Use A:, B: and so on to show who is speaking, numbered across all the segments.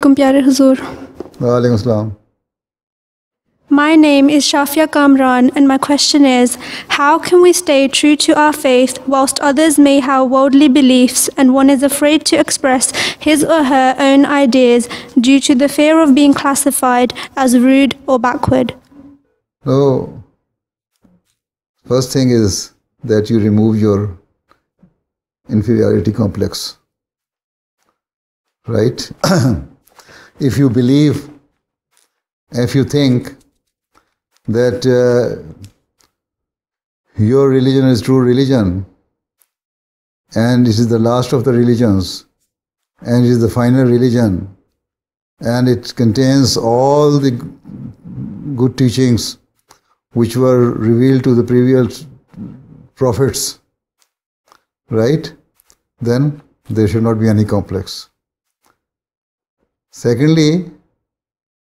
A: alaikum, pyare Huzoor.
B: Wa alaikum assalam.
A: My name is Shafia Kamran, and my question is, how can we stay true to our faith whilst others may have worldly beliefs and one is afraid to express his or her own ideas due to the fear of being classified as rude or backward?
B: So, first thing is that you remove your inferiority complex, right? If you believe, if you think that your religion is true religion and it is the last of the religions and it is the final religion and it contains all the good teachings which were revealed to the previous prophets, right? Then there should not be any complex. Secondly,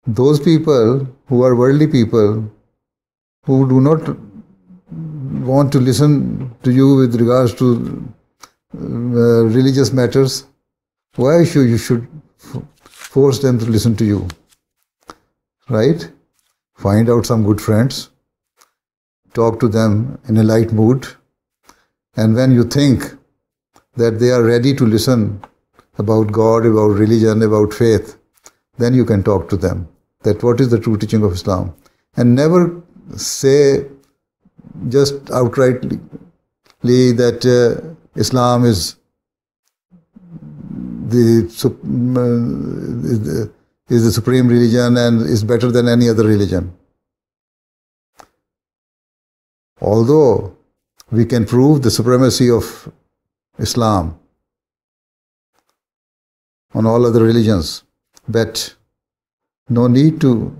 B: those people who are worldly people who do not want to listen to you with regards to religious matters, why should you force them to listen to you? Right? Find out some good friends, talk to them in a light mood, and when you think that they are ready to listen about God, about religion, about faith, then you can talk to them that what is the true teaching of Islam. And never say just outrightly that Islam is the supreme religion and is better than any other religion. Although we can prove the supremacy of Islam on all other religions, but no need to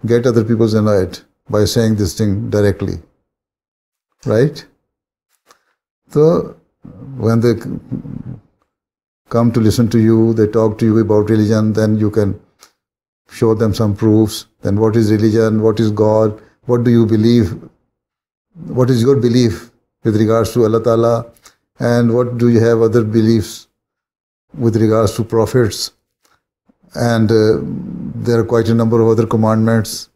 B: get other people annoyed by saying this thing directly, right? So when they come to listen to you, they talk to you about religion, then you can show them some proofs. Then what is religion? What is God? What do you believe? What is your belief with regards to Allah Ta'ala? And what do you have other beliefs with regards to prophets? And there are quite a number of other commandments.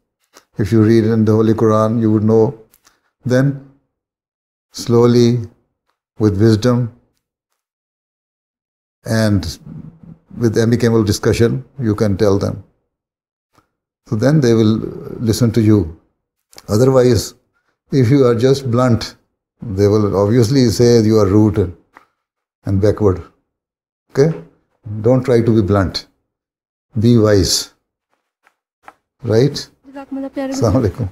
B: If you read in the Holy Quran, you would know. Then, slowly, with wisdom and with amicable discussion, you can tell them. So then they will listen to you. Otherwise, if you are just blunt, they will obviously say you are rude and backward. Okay? Don't try to be blunt. Be wise. Right? Assalamu alaikum.